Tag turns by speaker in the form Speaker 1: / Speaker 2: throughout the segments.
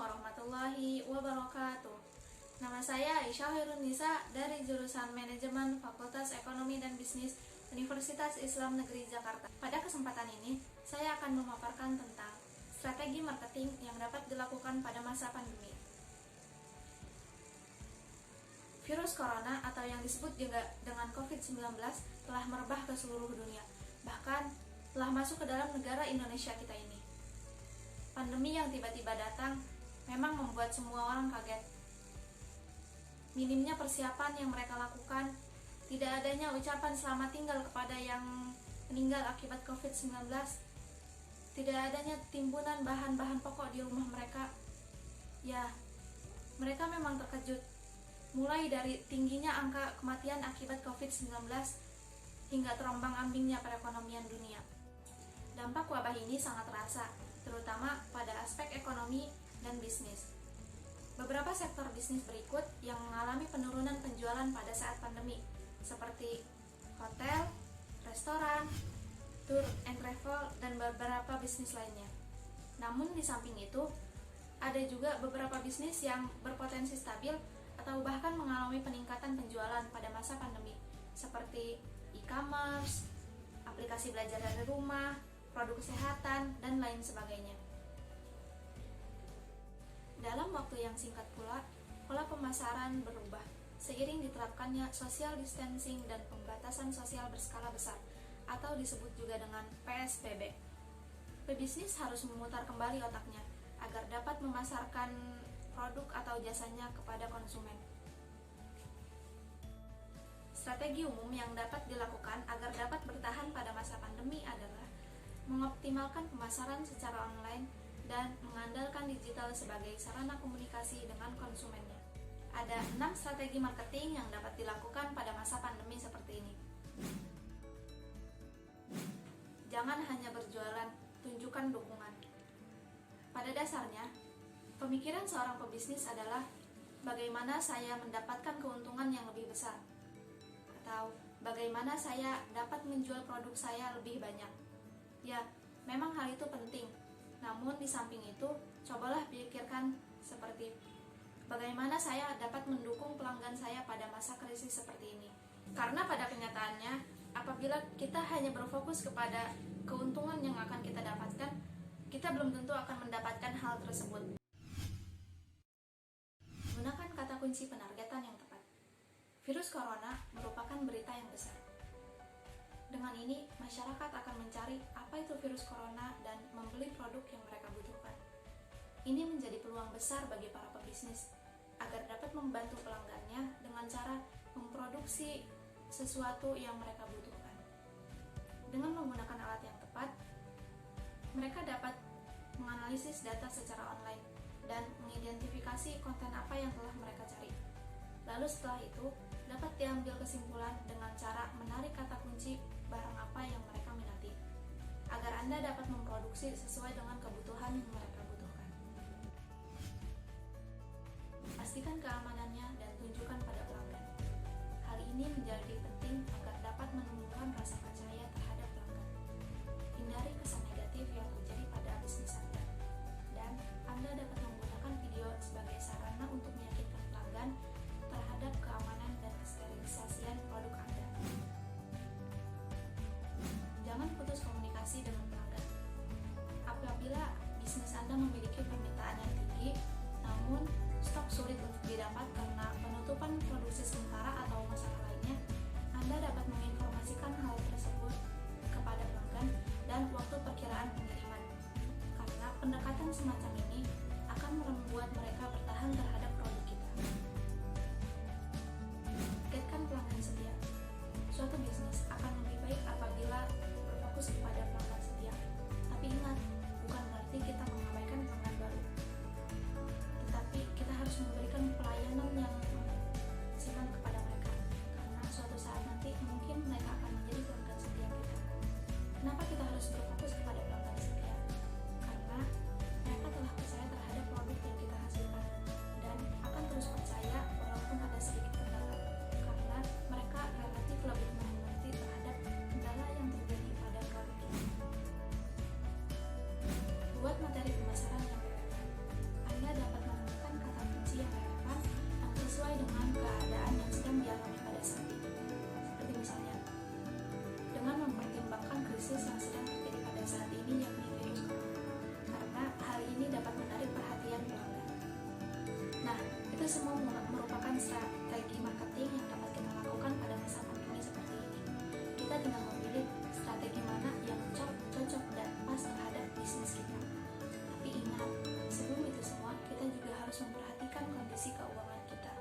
Speaker 1: warahmatullahi wabarakatuh. Nama saya Aisyah Hirunisa dari jurusan Manajemen Fakultas Ekonomi dan Bisnis Universitas Islam Negeri Jakarta. Pada kesempatan ini, saya akan memaparkan tentang strategi marketing yang dapat dilakukan pada masa pandemi. Virus corona atau yang disebut juga dengan COVID-19 telah merebah ke seluruh dunia, bahkan telah masuk ke dalam negara Indonesia kita ini. Pandemi yang tiba-tiba datang memang membuat semua orang kaget. Minimnya persiapan yang mereka lakukan, tidak adanya ucapan selamat tinggal kepada yang meninggal akibat COVID-19, tidak adanya timbunan bahan-bahan pokok di rumah mereka. Ya, mereka memang terkejut, mulai dari tingginya angka kematian akibat COVID-19 hingga terombang-ambingnya perekonomian dunia. Dampak wabah ini sangat terasa, terutama pada aspek ekonomi dan bisnis. Beberapa sektor bisnis berikut yang mengalami penurunan penjualan pada saat pandemi, seperti hotel, restoran, tour and travel, dan beberapa bisnis lainnya. Namun di samping itu, ada juga beberapa bisnis yang berpotensi stabil atau bahkan mengalami peningkatan penjualan pada masa pandemi, seperti e-commerce, aplikasi belajar dari rumah, produk kesehatan, dan lain sebagainya. Dalam waktu yang singkat pula, pola pemasaran berubah seiring diterapkannya social distancing dan pembatasan sosial berskala besar atau disebut juga dengan PSBB. Pebisnis harus memutar kembali otaknya agar dapat memasarkan produk atau jasanya kepada konsumen. Strategi umum yang dapat dilakukan agar dapat bertahan pada masa pandemi adalah mengoptimalkan pemasaran secara online dan mengandalkan digital sebagai sarana komunikasi dengan konsumennya. Ada 6 strategi marketing yang dapat dilakukan pada masa pandemi seperti ini. Jangan hanya berjualan, tunjukkan dukungan. Pada dasarnya, pemikiran seorang pebisnis adalah bagaimana saya mendapatkan keuntungan yang lebih besar, atau bagaimana saya dapat menjual produk saya lebih banyak. Ya, memang hal itu penting. Namun di samping itu, cobalah pikirkan seperti bagaimana saya dapat mendukung pelanggan saya pada masa krisis seperti ini. Karena pada kenyataannya, apabila kita hanya berfokus kepada keuntungan yang akan kita dapatkan, kita belum tentu akan mendapatkan hal tersebut. Gunakan kata kunci penargetan yang tepat. Virus corona merupakan berita yang besar. Dengan ini, masyarakat akan mencari apa itu virus corona dan membeli produk yang mereka butuhkan. Ini menjadi peluang besar bagi para pebisnis agar dapat membantu pelanggannya dengan cara memproduksi sesuatu yang mereka butuhkan. Dengan menggunakan alat yang tepat, mereka dapat menganalisis data secara online dan mengidentifikasi konten apa yang telah mereka cari. Lalu setelah itu, dapat diambil kesimpulan dengan cara menarik kata kunci barang apa yang mereka minati, agar Anda dapat memproduksi sesuai dengan kebutuhan yang mereka butuhkan. Pastikan keamanannya dan tunjukkan pada pelanggan. Hal ini menjadi penting agar dapat menumbuhkan rasa percaya terhadap pelanggan. Hindari kesan negatif yang terjadi pada bisnis Anda, dan Anda dapat menggunakan video sebagai sarana untuk meyakinkan pelanggan terhadap keamanan dan kesterilisasian produk Anda. Jangan putus komunikasi dengan pelanggan. Apabila bisnis Anda memiliki permintaan yang tinggi, namun stok sulit untuk didapat karena penutupan produksi sementara atau masalah lainnya, Anda dapat menginformasikan hal tersebut kepada pelanggan dan waktu perkiraan pengiriman. Karena pendekatan semacam ini akan membuat mereka bertahan terhadap produk kita. Targetkan pelanggan setia. Suatu bisnis akan lebih baik apabila berfokus kepada pelanggan setia. Tapi ingat, bukan berarti kita mengabaikan pelanggan baru. Tetapi kita harus memberikan pelayanan yang maksimal kepada mereka. Karena suatu saat nanti mungkin mereka akan menjadi pelanggan setia kita. Kenapa kita harus berfokus kepada pelanggan setia? Karena mereka telah percaya terhadap produk yang kita hasilkan dan akan terus percaya walaupun ada sedikit kendala. Karena mereka relatif lebih mengerti terhadap kendala yang terjadi pada produk kita. yang dialami pada saat ini. Seperti misalnya, dengan mempertimbangkan krisis yang sedang terjadi pada saat ini yakni virus corona, karena hal ini dapat menarik perhatian pelanggan. Nah, itu semua merupakan strategi marketing yang dapat kita lakukan pada masa pandemi seperti ini. Kita tinggal memilih strategi mana yang cocok dan pas terhadap bisnis kita. Tapi ingat, sebelum itu semua, kita juga harus memperhatikan kondisi keuangan kita.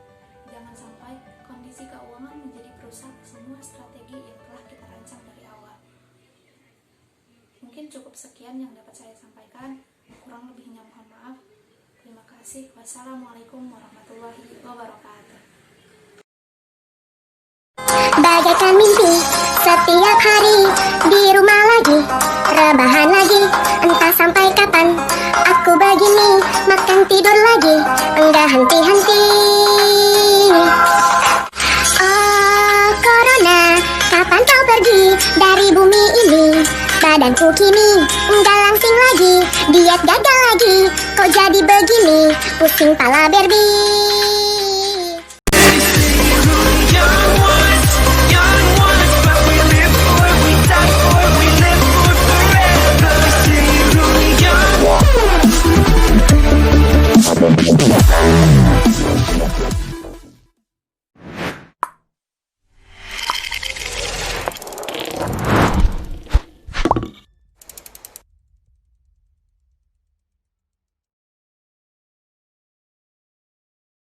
Speaker 1: Jangan sampai kondisi keuangan menjadi perusak semua strategi yang telah kita rancang dari awal. Mungkin cukup sekian yang dapat saya sampaikan. Kurang lebihnya mohon maaf. Terima kasih. Wassalamualaikum warahmatullahi wabarakatuh.
Speaker 2: Bagaikan mimpi, setiap hari di rumah lagi, rebahan lagi, entah sampai kapan. Aku begini, makan tidur lagi, enggak henti-henti. Oh corona, kapan kau pergi dari bumi ini? Badanku kini enggak langsing lagi, diet gagal lagi, kok jadi begini, pusing pala berbi.
Speaker 3: We'll be right back.